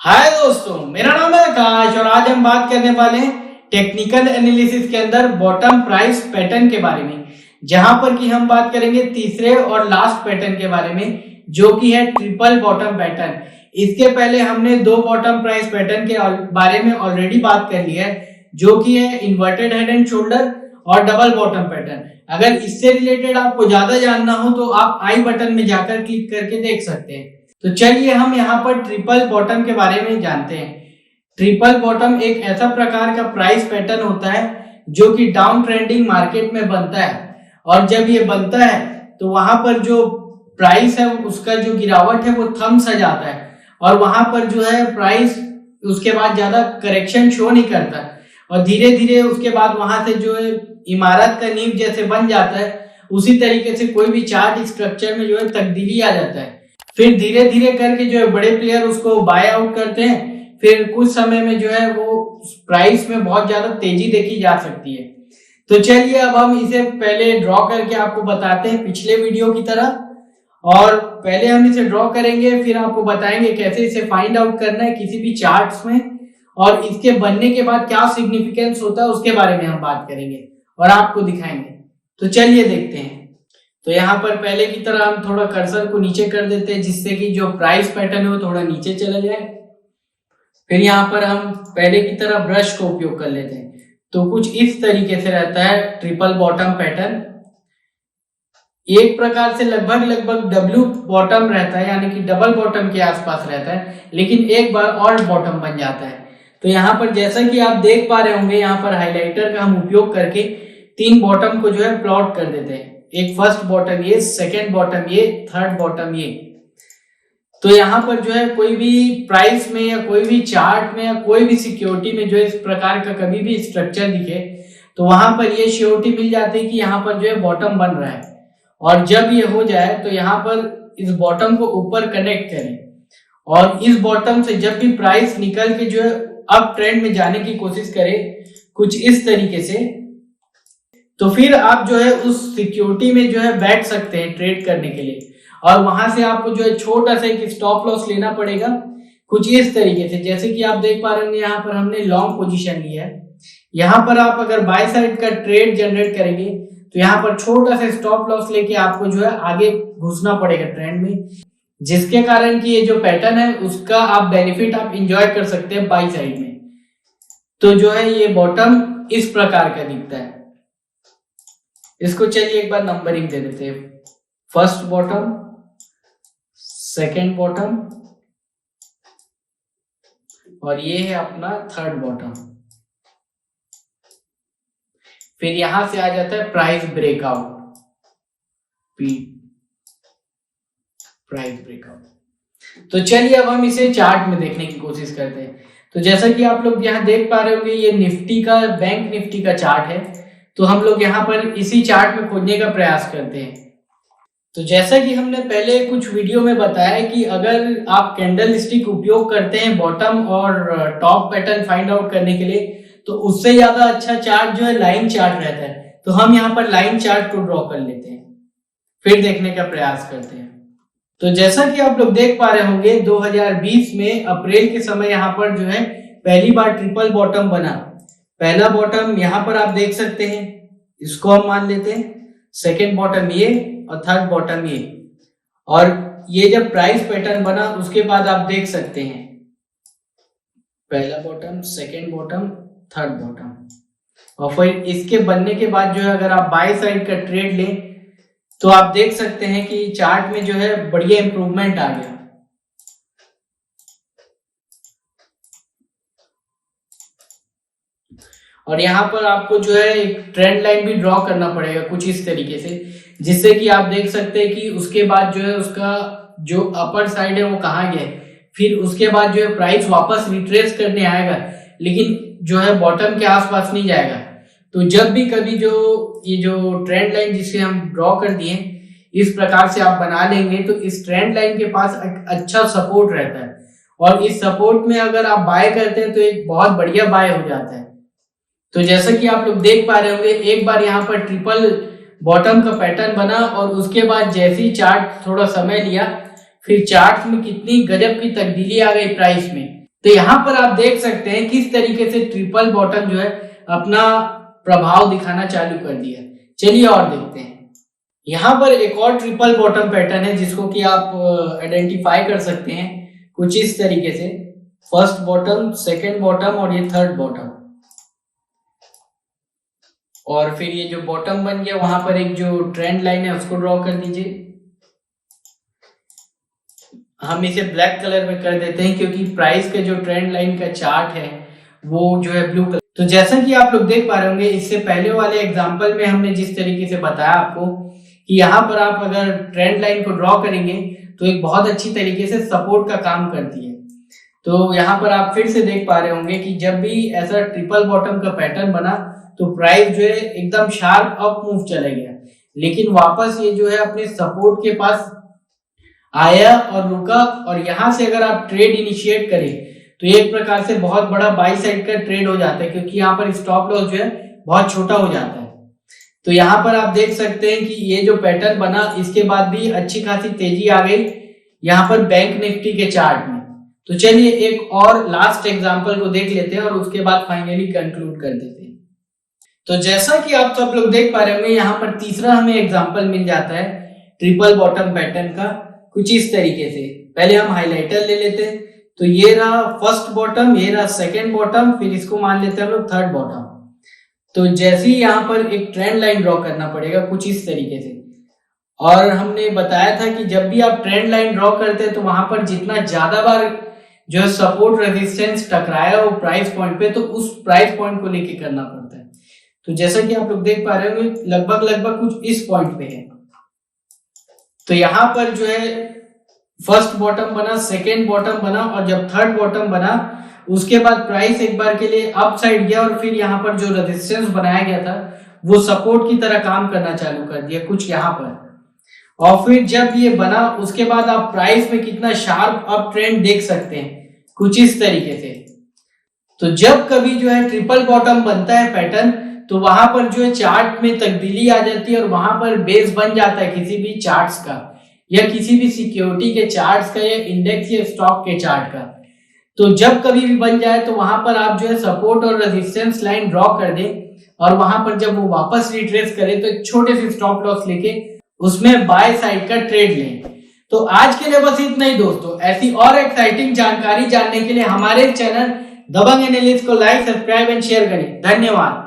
हाय दोस्तों, मेरा नाम है आकाश और आज हम बात करने वाले हैं टेक्निकल एनालिसिस के अंदर बॉटम प्राइस पैटर्न के बारे में, जहां पर कि हम बात करेंगे तीसरे और लास्ट पैटर्न के बारे में, जो कि है ट्रिपल बॉटम पैटर्न। इसके पहले हमने दो बॉटम प्राइस पैटर्न के बारे में ऑलरेडी बात कर ली है, जो कि है इन्वर्टेड हेड एंड शोल्डर और डबल बॉटम पैटर्न। अगर इससे रिलेटेड आपको ज्यादा जानना हो तो आप आई बटन में जाकर क्लिक करके देख सकते हैं। तो चलिए हम यहाँ पर ट्रिपल बॉटम के बारे में जानते हैं। ट्रिपल बॉटम एक ऐसा प्रकार का प्राइस पैटर्न होता है जो कि डाउन ट्रेंडिंग मार्केट में बनता है, और जब ये बनता है तो वहां पर जो प्राइस है उसका जो गिरावट है वो थम सा जाता है, और वहां पर जो है प्राइस उसके बाद ज्यादा करेक्शन शो नहीं करता, और धीरे धीरे उसके बाद वहां से जो है इमारत का नींव जैसे बन जाता है, उसी तरीके से कोई भी चार्ट स्ट्रक्चर में जो है तब्दीली आ जाता है। फिर धीरे धीरे करके जो है बड़े प्लेयर उसको बाय आउट करते हैं। फिर कुछ समय में जो है वो प्राइस में बहुत ज्यादा तेजी देखी जा सकती है। तो चलिए अब हम इसे पहले ड्रॉ करके आपको बताते हैं पिछले वीडियो की तरह, और पहले हम इसे ड्रॉ करेंगे, फिर आपको बताएंगे कैसे इसे फाइंड आउट करना है किसी भी चार्ट्स में, और इसके बनने के बाद क्या सिग्निफिकेंस होता है उसके बारे में हम बात करेंगे और आपको दिखाएंगे। तो चलिए देखते हैं। तो यहाँ पर पहले की तरह हम थोड़ा कर्सर को नीचे कर देते हैं, जिससे कि जो प्राइस पैटर्न है वो थोड़ा नीचे चला जाए। फिर यहाँ पर हम पहले की तरह ब्रश को उपयोग कर लेते हैं। तो कुछ इस तरीके से रहता है ट्रिपल बॉटम पैटर्न। एक प्रकार से लगभग डब्ल्यू बॉटम रहता है, यानी कि डबल बॉटम के आसपास रहता है, लेकिन एक बार और बॉटम बन जाता है। तो यहाँ पर जैसा कि आप देख पा रहे होंगे, यहाँ पर हाइलाइटर का हम उपयोग करके तीन बॉटम को जो है प्लॉट कर देते हैं। एक फर्स्ट बॉटम ये, सेकेंड बॉटम ये, थर्ड बॉटम ये। तो यहाँ पर जो है कोई भी प्राइस में या कोई भी चार्ट में या कोई भी सिक्योरिटी में जो इस प्रकार का कभी भी स्ट्रक्चर दिखे तो वहां पर ये श्योरिटी मिल जाती है कि यहाँ पर जो है बॉटम बन रहा है। और जब ये हो जाए तो यहाँ पर इस बॉटम को ऊपर कनेक्ट करें, और इस बॉटम से जब भी प्राइस निकल के जो है अप ट्रेंड में जाने की कोशिश करे कुछ इस तरीके से, तो फिर आप जो है उस सिक्योरिटी में जो है बैठ सकते हैं ट्रेड करने के लिए, और वहां से आपको जो है छोटा सा एक स्टॉप लॉस लेना पड़ेगा कुछ इस तरीके से। जैसे कि आप देख पा रहे होंगे यहाँ पर हमने लॉन्ग पोजीशन लिया है। यहाँ पर आप अगर बाय साइड का ट्रेड जनरेट करेंगे तो यहाँ पर छोटा सा स्टॉप लॉस लेके आपको जो है आगे घुसना पड़ेगा ट्रेंड में, जिसके कारण कि ये जो पैटर्न है उसका आप बेनिफिट आप इंजॉय कर सकते हैं बाय साइड में। तो जो है ये बॉटम इस प्रकार का दिखता है। इसको चलिए एक बार नंबरिंग दे देते हैं। फर्स्ट बॉटम, सेकेंड बॉटम, और ये है अपना थर्ड बॉटम। फिर यहां से आ जाता है प्राइस ब्रेकआउट, प्राइस ब्रेकआउट। तो चलिए अब हम इसे चार्ट में देखने की कोशिश करते हैं। तो जैसा कि आप लोग यहाँ देख पा रहे होंगे, ये निफ्टी का, बैंक निफ्टी का चार्ट है। तो हम लोग यहाँ पर इसी चार्ट में खोजने का प्रयास करते हैं। तो जैसा कि हमने पहले कुछ वीडियो में बताया कि अगर आप कैंडल स्टिक उपयोग करते हैं बॉटम और टॉप पैटर्न फाइंड आउट करने के लिए, तो उससे ज्यादा अच्छा चार्ट जो है लाइन चार्ट रहता है। तो हम यहाँ पर लाइन चार्ट को ड्रॉ कर लेते हैं, फिर देखने का प्रयास करते हैं। तो जैसा कि आप लोग देख पा रहे होंगे, 2020 में अप्रैल के समय यहाँ पर जो है पहली बार ट्रिपल बॉटम बना। पहला बॉटम यहाँ पर आप देख सकते हैं, इसको हम मान लेते हैं। सेकेंड बॉटम ये और थर्ड बॉटम ये, और ये जब प्राइस पैटर्न बना उसके बाद आप देख सकते हैं पहला bottom, second bottom, third bottom, और फिर इसके बनने के बाद जो है अगर आप बाय साइड का ट्रेड लें तो आप देख सकते हैं कि चार्ट में जो है बढ़िया इंप्रूवमेंट आ गया। और यहाँ पर आपको जो है एक ट्रेंड लाइन भी ड्रॉ करना पड़ेगा कुछ इस तरीके से, जिससे कि आप देख सकते हैं कि उसके बाद जो है उसका जो अपर साइड है वो कहाँ गया है। फिर उसके बाद जो है प्राइस वापस रिट्रेस करने आएगा, लेकिन जो है बॉटम के आसपास नहीं जाएगा। तो जब भी कभी जो ये जो ट्रेंड लाइन जिसे हम ड्रॉ कर दिए इस प्रकार से आप बना लेंगे, तो इस ट्रेंड लाइन के पास अच्छा सपोर्ट रहता है, और इस सपोर्ट में अगर आप बाय करते हैं तो एक बहुत बढ़िया बाय हो जाता है। तो जैसा कि आप लोग देख पा रहे होंगे, एक बार यहाँ पर ट्रिपल बॉटम का पैटर्न बना, और उसके बाद जैसे ही चार्ट थोड़ा समय लिया, फिर चार्ट में कितनी गजब की तब्दीली आ गई प्राइस में। तो यहाँ पर आप देख सकते हैं किस तरीके से ट्रिपल बॉटम जो है अपना प्रभाव दिखाना चालू कर दिया। चलिए और देखते हैं। यहाँ पर एक और ट्रिपल बॉटम पैटर्न है जिसको कि आप आइडेंटिफाई कर सकते हैं कुछ इस तरीके से, फर्स्ट बॉटम, सेकेंड बॉटम और ये थर्ड बॉटम। और फिर ये जो बॉटम बन गया वहां पर एक जो ट्रेंड लाइन है उसको ड्रॉ कर दीजिए। हम इसे ब्लैक कलर में कर देते हैं क्योंकि प्राइस का जो ट्रेंड लाइन का चार्ट है वो जो है ब्लू कलर। तो जैसा कि आप लोग देख पा रहे होंगे, इससे पहले वाले एग्जांपल में हमने जिस तरीके से बताया आपको कि यहाँ पर आप अगर ट्रेंड लाइन को ड्रॉ करेंगे तो एक बहुत अच्छी तरीके से सपोर्ट का काम करती है। तो यहाँ पर आप फिर से देख पा रहे होंगे कि जब भी ऐसा ट्रिपल बॉटम का पैटर्न बना तो प्राइस जो है एकदम शार्प अप मूव चला गया, लेकिन वापस ये जो है अपने सपोर्ट के पास आया और रुका। और यहां से अगर आप ट्रेड इनिशिएट करें तो एक प्रकार से बहुत बड़ा बाई साइड का ट्रेड हो जाता है, क्योंकि यहाँ पर स्टॉप लॉस जो है बहुत छोटा हो जाता है। तो यहाँ पर आप देख सकते हैं कि ये जो पैटर्न बना इसके बाद भी अच्छी खासी तेजी आ गई यहाँ पर बैंक निफ्टी के चार्ट में। तो चलिए एक और लास्ट एग्जांपल को देख लेते हैं और उसके बाद फाइनली कंक्लूड कर देते हैं। तो जैसा कि आप सब लोग देख पा रहे होंगे, यहाँ पर तीसरा हमें एग्जांपल मिल जाता है ट्रिपल बॉटम पैटर्न का कुछ इस तरीके से। पहले हम हाइलाइटर ले लेते हैं। तो ये रहा फर्स्ट बॉटम, ये रहा सेकेंड बॉटम, फिर इसको मान लेते हैं हम लोग थर्ड बॉटम। तो जैसे ही यहाँ पर एक ट्रेंड लाइन ड्रॉ करना पड़ेगा कुछ इस तरीके से। और हमने बताया था कि जब भी आप ट्रेंड लाइन ड्रॉ करते हैं तो वहां पर जितना ज्यादा बार जो है सपोर्ट रेजिस्टेंस टकराया वो प्राइस पॉइंट पे, तो उस प्राइस पॉइंट को लेके करना पड़ता है। तो जैसा कि आप लोग देख पा रहे होंगे लगभग कुछ इस पॉइंट पे है। तो यहाँ पर जो है फर्स्ट बॉटम बना, सेकेंड बॉटम बना और जब थर्ड बॉटम बना उसके बाद प्राइस एक बार के लिए अप साइड गया और फिर यहाँ पर जो रेजिस्टेंस बनाया गया था वो सपोर्ट की तरह काम करना चालू कर दिया कुछ यहाँ पर। और फिर जब ये बना उसके बाद आप प्राइस में कितना शार्प अप ट्रेंड देख सकते हैं कुछ इस तरीके से। तो जब कभी जो है ट्रिपल बॉटम बनता है पैटर्न तो वहां पर जो है चार्ट में तब्दीली आ जाती है और वहां पर बेस बन जाता है किसी भी चार्ट्स का या किसी भी सिक्योरिटी के चार्ट्स का या इंडेक्स या स्टॉक के चार्ट का। तो जब कभी भी बन जाए तो वहां पर आप जो है सपोर्ट और रेजिस्टेंस लाइन ड्रॉ कर दें और वहां पर जब वो वापस रिट्रेस करे तो एक छोटे से स्टॉप लॉस लेके उसमें बाय साइड का ट्रेड लें। तो आज के लिए बस इतना ही दोस्तों। ऐसी और एक्साइटिंग जानकारी जानने के लिए हमारे चैनल दबंग एनालिस्ट को लाइक, सब्सक्राइब एंड शेयर करें। धन्यवाद।